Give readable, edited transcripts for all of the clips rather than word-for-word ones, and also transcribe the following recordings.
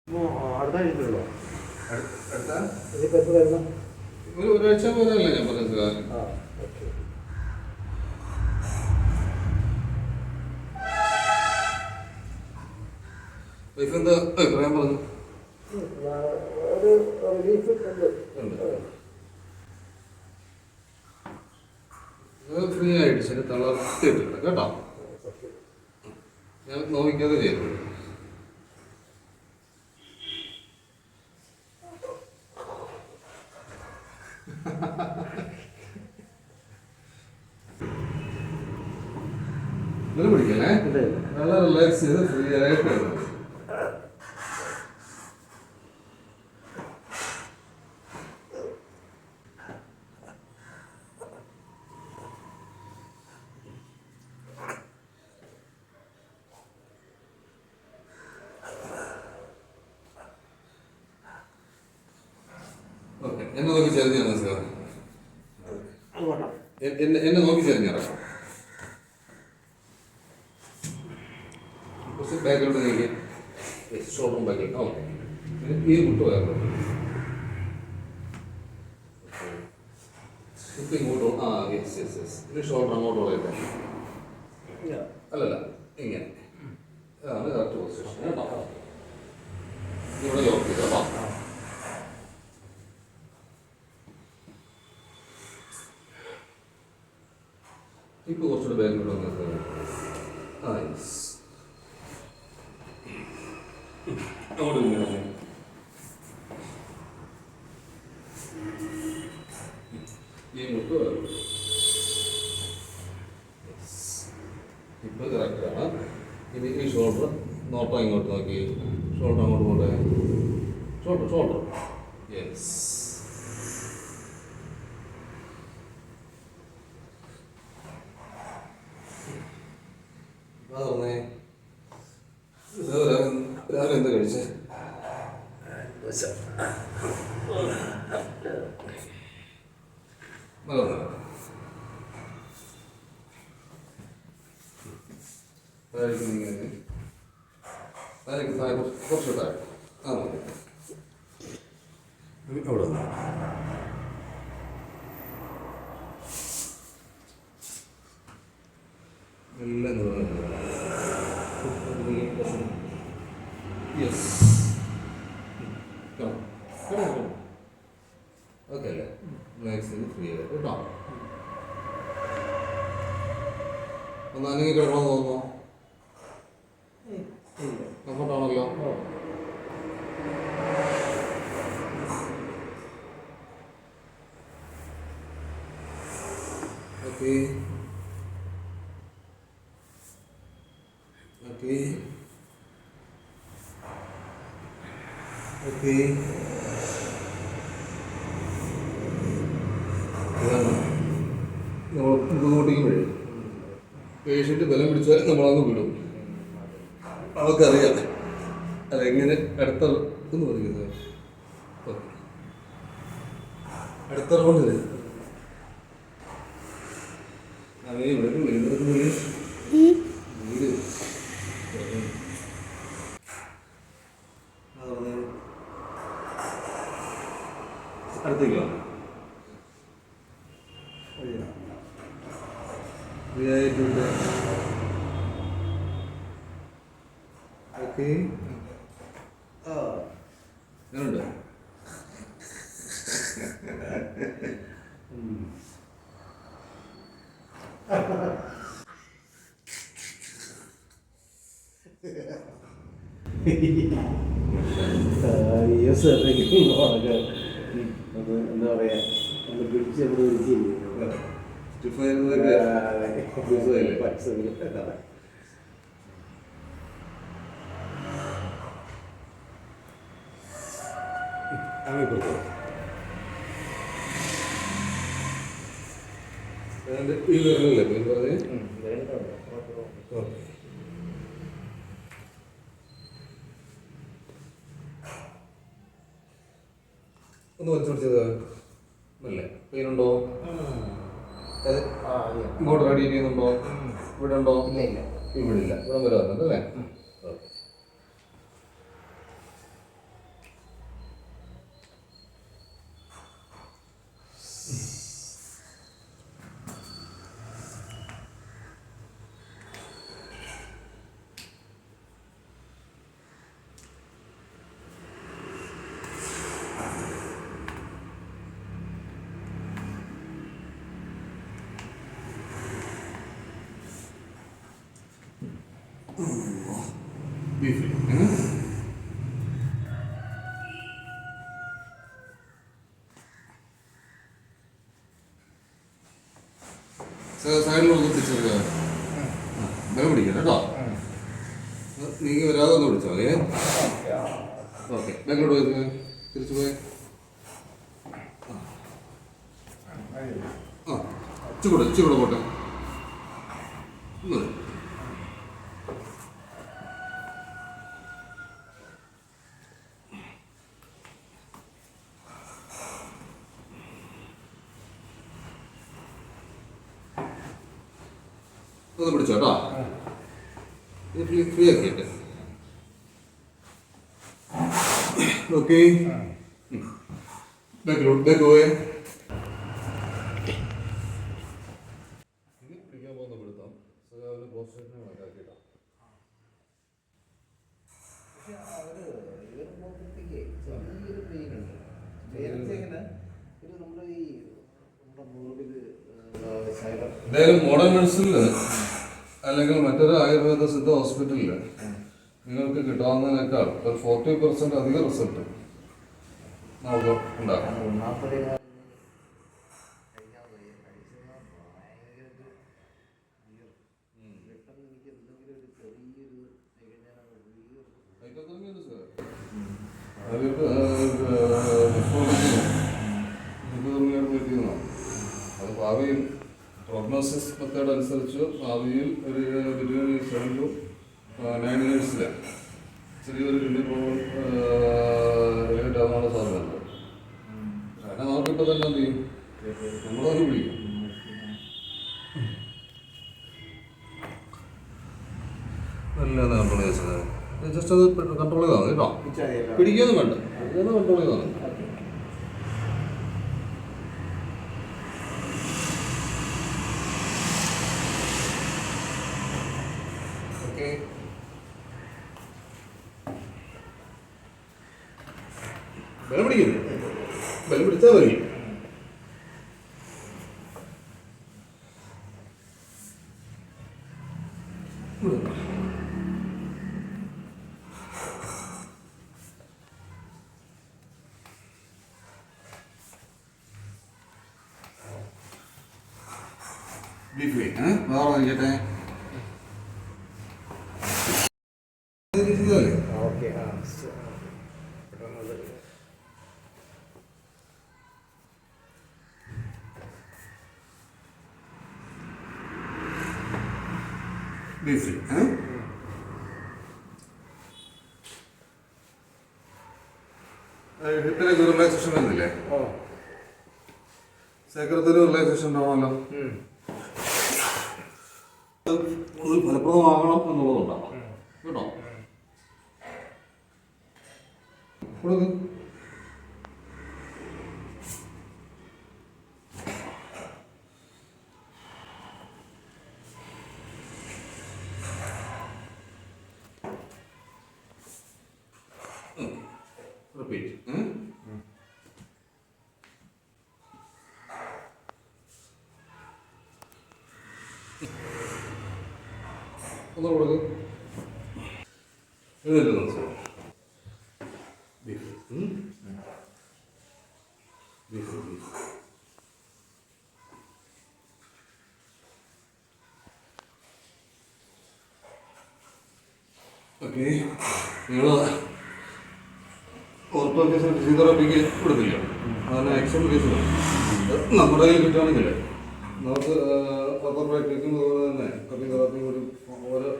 അടുത്ത ആഴ്ചയിലുള്ളോ? ഒരാഴ്ച പോലല്ലേ ഞാൻ പറഞ്ഞത്. വൈഫ് എന്താ അഭിപ്രായം പറഞ്ഞു? ഫ്രീ ആയിട്ട് ശരി തളർത്തിയിട്ടില്ല കേട്ടോ. ഞാൻ നോക്കിക്കാതെ ചെയ്തു. ഇങ്ങനെ പിടിക്കണേ, നല്ല റിലാക്സ് ചെയ്ത് ഫ്രീ ആയിട്ട്. ഓക്കെ, എന്നെ നോക്കി ചെറിഞ്ഞാണ് സാർ. എന്നെ നോക്കി ചെറിഞ്ഞാണ്. കുറച്ച് ബാക്കിലോട്ട് നീക്കി ഷോൾഡറും ബാക്കിലോട്ട്. ഓക്കെ, ഈ മുട്ട് വേറെ ഇങ്ങോട്ടോ. ആ യെസ് യെസ് യെസ്. ഇത് ഷോൾഡർ അങ്ങോട്ട് വളയട്ടെ. അല്ലല്ല, ഇങ്ങനെ. അതാണ് കറക്റ്റ് പൊസിഷൻ കേട്ടോ. ഇവിടെ ലോക്ക് ചെയ്ത് കേട്ടോ. ഇപ്പോൾ കുറച്ചുകൂടെ ബാക്കിലോട്ട് വന്നത്. ആ യെസ്. അങ്ങോട്ട് ഇങ്ങനെ ഈ മുട്ട് ഇപ്പോൾ കറക്റ്റാണ്. ഇനി ഈ ഷോൾഡർ നോട്ടം ഇങ്ങോട്ട് നോക്കി. ഷോൾഡർ അങ്ങോട്ട് പോട്ടെ. Shoulder yes. പറഞ്ഞേ രാവിലെ എന്താ കഴിച്ചേ? കുറച്ച് താഴെ. ആ മതി. അവിടെ എല്ലാം യെസ്. ഓക്കെ അല്ലേ? റിലാക്സ് ചെയ്ത് ഫ്രീ ആയിട്ട് കേട്ടോ. ഒന്ന് അനങ്ങി കിടക്കണമെന്ന് തോന്നുന്നു. കംഫർട്ടാണല്ലോ. Okay okay okay. നമ്മൾ മുഖോട്ടേക്കുമ്പോഴേ പേഷ്യൻ്റ് ബലം പിടിച്ചാൽ നമ്മളങ്ങ് വിടും. അവർക്കറിയാം അതെങ്ങനെ. അടുത്ത ഒന്ന് പറയുന്നത് ഓക്കെ. അടുത്ത റൗണ്ട് അങ്ങനെ ഇവിടെ വീട് അടുത്തേക്കോ. ഫ്രീ ആയിട്ടുണ്ട്. ഓക്കെ. ഞാനുണ്ട്. എന്താ പറയാ, പിടിച്ച് ഈ വിരലല്ലേ പേര് പറഞ്ഞേ? ഓക്കെ. ഒന്ന് വെച്ച് പിടിച്ചത് അല്ലേ? പെയിനുണ്ടോ? ഇങ്ങോട്ട് റെഡി ചെയ്യുന്നുണ്ടോ? ഇവിടെ ഉണ്ടോ? ഇല്ല ഇല്ല, ഇവിടെ ഇല്ല. ഇവിടെ വരെ വന്നിട്ട് അല്ലേ? B free. സൈഡിലോട്ട് തിരിച്ചെടുക്കുക. ബലം പിടിക്കണം കേട്ടോ. നീങ്ങി വരാതെ ഒന്ന് പിടിച്ചാൽ മതിയേ. ഓക്കെ, ബാക്കിലോട്ട് പോയി തിരിച്ചു പോയി. ഇച്ചിരി കൂടെ പോട്ടെ. ഒന്ന് പിടിച്ചോ കേട്ടോ. ഇത് ഫ്രീ ആക്കിയിട്ട്. ഓക്കെ, ബാക്ക് പോയേ. പിടിക്കാൻ പോകുന്ന പിടുത്തം പോസ്റ്റേഷനെ കണക്കാക്കിയിട്ടാ. എന്തായാലും മോഡേൺ മെഡിസിനിൽ അല്ലെങ്കിൽ മറ്റൊരു ആയുർവേദ സിദ്ധ ഹോസ്പിറ്റലിൽ നിങ്ങൾക്ക് കിട്ടാവുന്നതിനേക്കാൾ ഒരു 40% അധികം റിസൾട്ട് നമുക്ക് ഉണ്ടാക്കാം. അത് ഭാവിയിൽ പ്രോഗ്നോസിസ് മെത്തേഡ് അനുസരിച്ച് ഭാവിയിൽ ഒരു ബിറ്റ്വീൻ 7 to 9 years ചെറിയൊരു കിഡ്നി പ്രോബ്ലം ആവാനുള്ള സാധ്യതയുണ്ട്. കാരണം നമുക്കിപ്പോൾ തന്നെ എന്ത് ചെയ്യും, നമ്മളത് പിടിക്കും. നല്ല കൺട്രോൾ ചെയ്തത് ജസ്റ്റ് അത് കൺട്രോൾ ചെയ്താൽ മതി കേട്ടോ. പിടിക്കൊന്നും വേണ്ട, അതൊന്ന് കൺട്രോൾ ചെയ്താൽ മതി. ഓക്കെ, ബലം പിടിക്കരുത്, ബലം പിടിച്ചാൽ മതി. വേറെ നോക്കട്ടെ. ഓക്കെ, ഹിപ്പിലേക്ക് റിലാക്സേഷൻ വരുന്നില്ലേ? ശേഖരത്തിന് റിലാക്സേഷൻ ഉണ്ടാവണമല്ലോ. കൂടുതൽ ഫലപ്രദമാകണം എന്നുള്ളതുണ്ടാവും കേട്ടോ. കൊടുക്ക്. റിപ്പീറ്റ്. ഒന്ന് കൊടുക്ക്. എഴുന്നേറ്റ് നിർത്തുക. ഓക്കെ, നിങ്ങൾ ഓർത്തോ കേസിന് ഫിസിയോതെറാപ്പിക്ക് കൊടുക്കില്ല. അതിന് ആക്ഷൻ കേസിലാണ് നമ്മുടെ കയ്യിൽ കിട്ടുകയാണെങ്കിൽ നമുക്ക് അപ്പർ ബാക്കിലേക്കും അതുപോലെ തന്നെ ഫിസിയോതെറാപ്പി കൂടി ഓരോ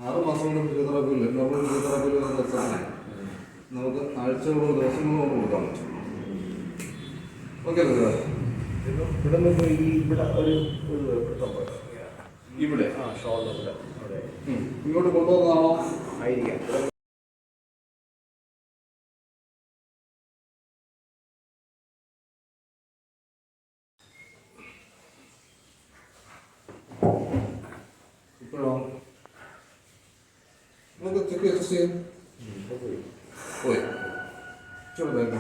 6 മാസം കൊണ്ട് ഫിസിയോതെറാപ്പിയിൽ നമ്മൾ ഫിസിയോതെറാപ്പിയിൽ വരുന്ന ദിവസത്തിന് നമുക്ക് ആഴ്ചകളോട് ദിവസങ്ങളോട് കൊടുക്കാൻ പറ്റും. ഓക്കെ സാർ, ഇവിടെ നിന്ന് ഇവിടെ ഒരു ഇവിടെ ഷോൾഡർ ഇവിടെ അവിടെ ഇങ്ങോട്ട് കൊണ്ടുവന്നതാണോ? ആയിരിക്കാം. ഇപ്പോഴോ നമുക്ക് ചെക്ക് അഡ്ജസ്റ്റ് ചെയ്യാം. പോയി ചൂട് ബാഗ്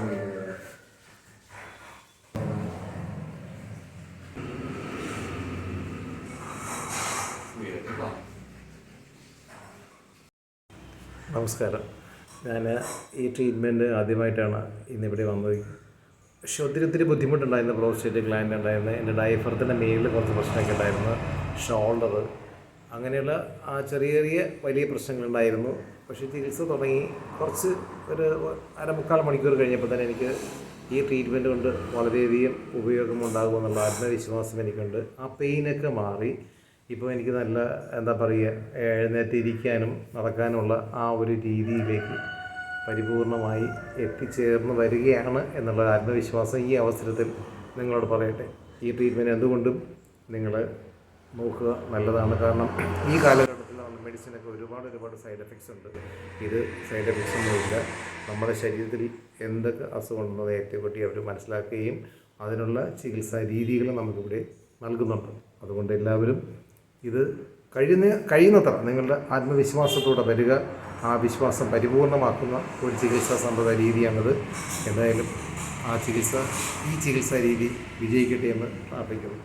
നമസ്കാരം. ഞാൻ ഈ ട്രീറ്റ്മെൻറ്റ് ആദ്യമായിട്ടാണ് ഇന്നിവിടെ വന്നത്. പക്ഷെ ഒത്തിരി ബുദ്ധിമുട്ടുണ്ടായിരുന്നു. പ്രോസ്റ്റേറ്റ് ഗ്ലാൻഡ് ഉണ്ടായിരുന്നു, എൻ്റെ ഡയഫ്രത്തിൻ്റെ മേലിൽ കുറച്ച് പ്രശ്നമൊക്കെ ഉണ്ടായിരുന്നു, ഷോൾഡർ, അങ്ങനെയുള്ള ആ ചെറിയ വലിയ പ്രശ്നങ്ങളുണ്ടായിരുന്നു. പക്ഷേ ചികിത്സ തുടങ്ങി കുറച്ച് ഒരു 1/4 മണിക്കൂർ കഴിഞ്ഞപ്പോൾ തന്നെ എനിക്ക് ഈ ട്രീറ്റ്മെൻറ്റ് കൊണ്ട് വളരെയധികം ഉപയോഗമുണ്ടാകുമെന്നുള്ള ആത്മവിശ്വാസം എനിക്കുണ്ട്. ആ പെയിനൊക്കെ മാറി. ഇപ്പോൾ എനിക്ക് നല്ല എന്താ പറയുക, എഴുന്നേറ്റിരിക്കാനും നടക്കാനുള്ള ആ ഒരു രീതിയിലേക്ക് പരിപൂർണമായി എത്തിച്ചേർന്ന് വരികയാണ് എന്നുള്ള ആത്മവിശ്വാസം ഈ അവസരത്തിൽ നിങ്ങളോട് പറയട്ടെ. ഈ ട്രീറ്റ്മെൻറ്റ് എന്തുകൊണ്ടും നിങ്ങൾ നോക്കുക, നല്ലതാണ്. കാരണം ഈ കാലഘട്ടത്തിൽ മെഡിസിനൊക്കെ ഒരുപാട് സൈഡ് എഫക്ട്സ് ഉണ്ട്. ഇത് സൈഡ് എഫക്ട്സ് ഒന്നുമില്ല. നമ്മുടെ ശരീരത്തിൽ എന്തൊക്കെ അസുഖമുണ്ടെന്നത് ഏറ്റവും അവർ മനസ്സിലാക്കുകയും അതിനുള്ള ചികിത്സാ രീതികൾ നമുക്കിവിടെ നൽകുന്നുണ്ട്. അതുകൊണ്ട് എല്ലാവരും ഇത് കഴിയുന്നത്ര നിങ്ങളുടെ ആത്മവിശ്വാസത്തോടെ വരിക. ആ വിശ്വാസം പരിപൂർണമാക്കുന്ന ഒരു ചികിത്സാ സമ്പ്രദായ രീതിയാണിത്. എന്തായാലും ഈ ചികിത്സാ രീതി വിജയിക്കട്ടെ എന്ന് പ്രാർത്ഥിക്കുന്നു.